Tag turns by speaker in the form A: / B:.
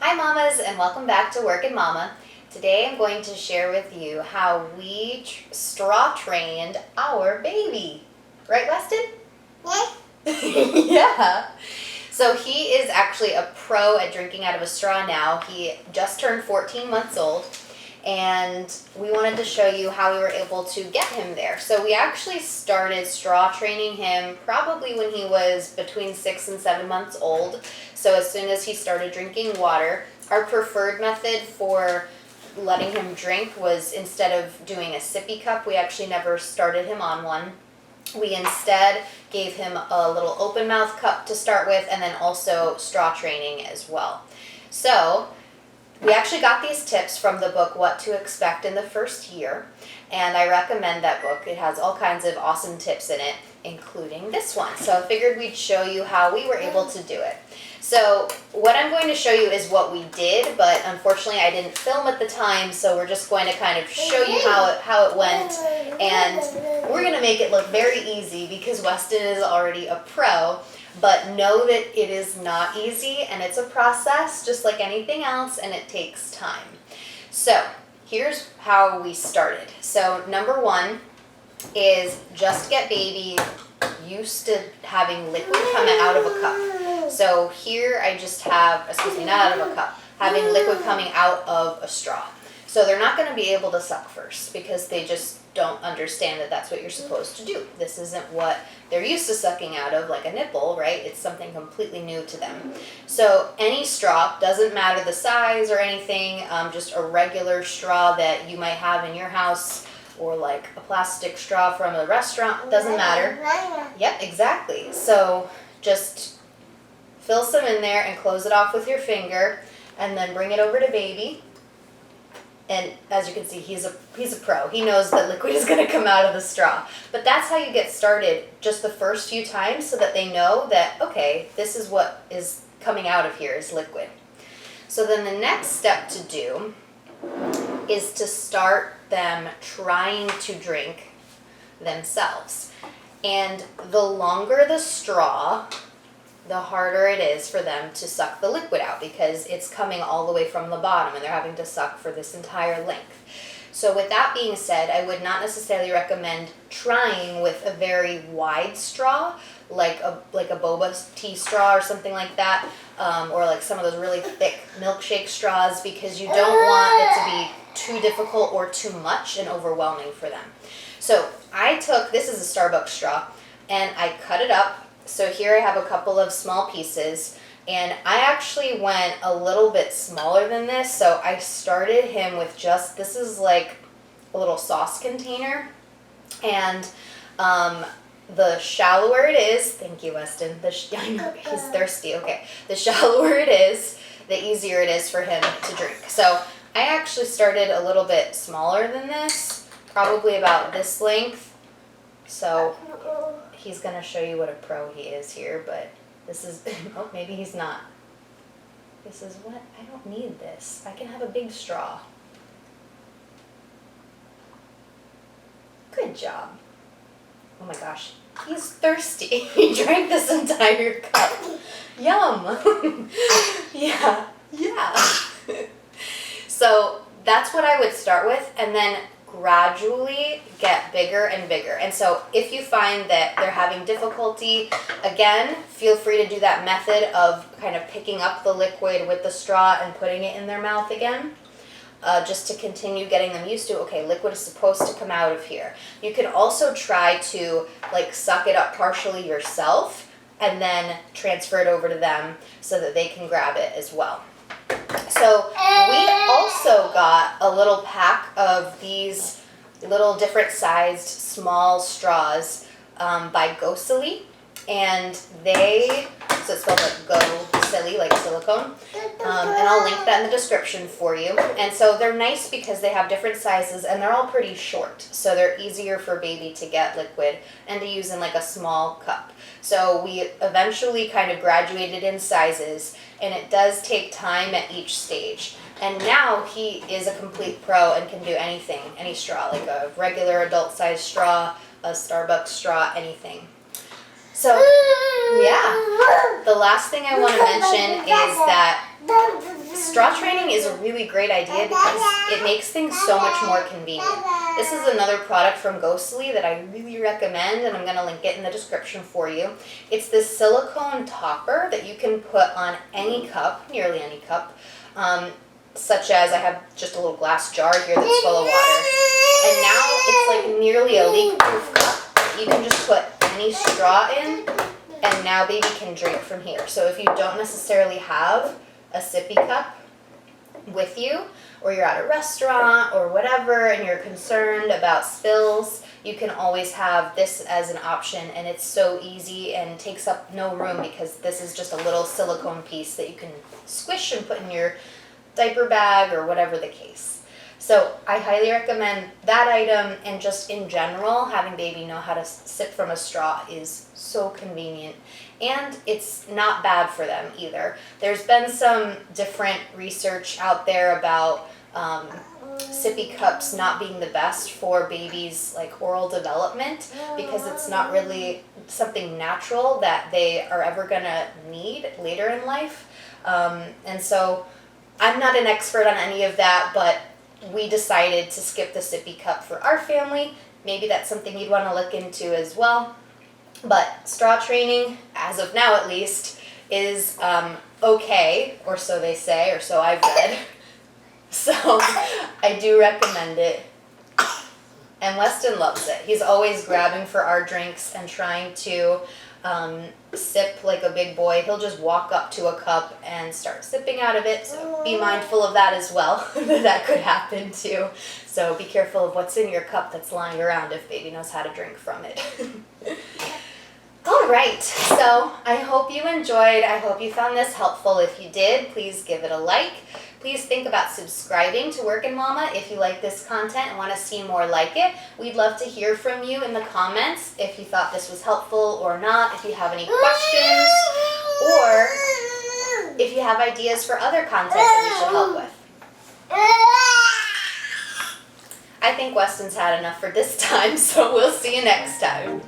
A: Hi mamas and welcome back to Workin' Mama. Today I'm going to share with you how we straw trained our baby. Right, Weston? Yeah. So he is actually a pro at drinking out of a straw now. He just turned 14 months old and we wanted to show you how we were able to get him there. So we actually started straw training him probably when he was between 6 and 7 months old. So as soon as he started drinking water, our preferred method for letting him drink was, instead of doing a sippy cup, we actually never started him on one. We instead gave him a little open mouth cup to start with, and then also straw training as well. So we actually got these tips from the book What to Expect in the First Year, and I recommend that book. It has all kinds of awesome tips in it, including this one. So I figured we'd show you how we were able to do it. So what I'm going to show you is what we did, but unfortunately I didn't film at the time, so we're just going to kind of show you how it went, and we're going to make it look very easy because Weston is already a pro, but know that it is not easy and it's a process just like anything else, and it takes time. So here's how we started. So number one is just get baby used to having liquid coming out of a cup. So here I just have, not out of a cup, having liquid coming out of a straw. So they're not going to be able to suck first because they just don't understand that that's what you're supposed to do. This isn't what they're used to sucking out of, like a nipple, right? It's something completely new to them. So any straw, doesn't matter the size or anything, just a regular straw that you might have in your house, or like a plastic straw from a restaurant, doesn't matter. Yep, exactly. So just fill some in there and close it off with your finger, and then bring it over to baby. And as you can see, he's a pro. He knows that liquid is going to come out of the straw. But that's how you get started just the first few times, so that they know that, okay, this is what is coming out of here is liquid. So then the next step to do is to start them trying to drink themselves. And the longer the straw, the harder it is for them to suck the liquid out, because it's coming all the way from the bottom and they're having to suck for this entire length. So with that being said, I would not necessarily recommend trying with a very wide straw, like a boba tea straw or something like that, or like some of those really thick milkshake straws, because you don't want it to be too difficult or too much and overwhelming for them. So this is a Starbucks straw, and I cut it up. So here I have a couple of small pieces, and I actually went a little bit smaller than this. So I started him with this is like a little sauce container, and the shallower it is, thank you, Weston. I know he's thirsty. Okay, the shallower it is, the easier it is for him to drink. So I actually started a little bit smaller than this, probably about this length. So he's going to show you what a pro he is here, but this is, oh, maybe he's not. This is what, I don't need this. I can have a big straw. Good job. Oh my gosh, he's thirsty. He drank this entire cup. Yum. Yeah. So that's what I would start with, and then gradually get bigger and bigger. And so if you find that they're having difficulty, again, feel free to do that method of kind of picking up the liquid with the straw and putting it in their mouth again, just to continue getting them used to, okay, liquid is supposed to come out of here. You can also try to like suck it up partially yourself and then transfer it over to them so that they can grab it as well. So we also got a little pack of these little different sized small straws by Go Silly, and so it's spelled like Go Silly, like silicone, and I'll link that in the description for you. And so they're nice because they have different sizes and they're all pretty short, so they're easier for baby to get liquid and to use in like a small cup. So we eventually kind of graduated in sizes, and it does take time at each stage. And now he is a complete pro and can do anything, any straw, like a regular adult size straw, a Starbucks straw, anything. So, yeah, the last thing I want to mention is that straw training is a really great idea because it makes things so much more convenient. This is another product from Ghostly that I really recommend, and I'm going to link it in the description for you. It's this silicone topper that you can put on any cup, nearly any cup, such as I have just a little glass jar here that's full of water. And now it's like nearly a leak-proof cup that you can just put any straw in, and now baby can drink from here. So if you don't necessarily have a sippy cup with you, or you're at a restaurant or whatever and you're concerned about spills, you can always have this as an option, and it's so easy and takes up no room because this is just a little silicone piece that you can squish and put in your diaper bag or whatever the case. So I highly recommend that item, and just in general, having baby know how to sip from a straw is so convenient, and it's not bad for them either. There's been some different research out there about sippy cups not being the best for babies' like oral development because it's not really something natural that they are ever gonna need later in life. And so I'm not an expert on any of that, but we decided to skip the sippy cup for our family. Maybe that's something you'd want to look into as well. But straw training, as of now at least, is okay, or so they say, or so I've read. So I do recommend it. And Weston loves it. He's always grabbing for our drinks and trying to sip like a big boy. He'll just walk up to a cup and start sipping out of it. So be mindful of that as well. That could happen too. So be careful of what's in your cup that's lying around if baby knows how to drink from it. All right, so I hope you enjoyed. I hope you found this helpful. If you did, please give it a like. Please think about subscribing to Workin' Mama if you like this content and want to see more like it. We'd love to hear from you in the comments if you thought this was helpful or not, if you have any questions, or if you have ideas for other content that we should help with. I think Weston's had enough for this time, so we'll see you next time.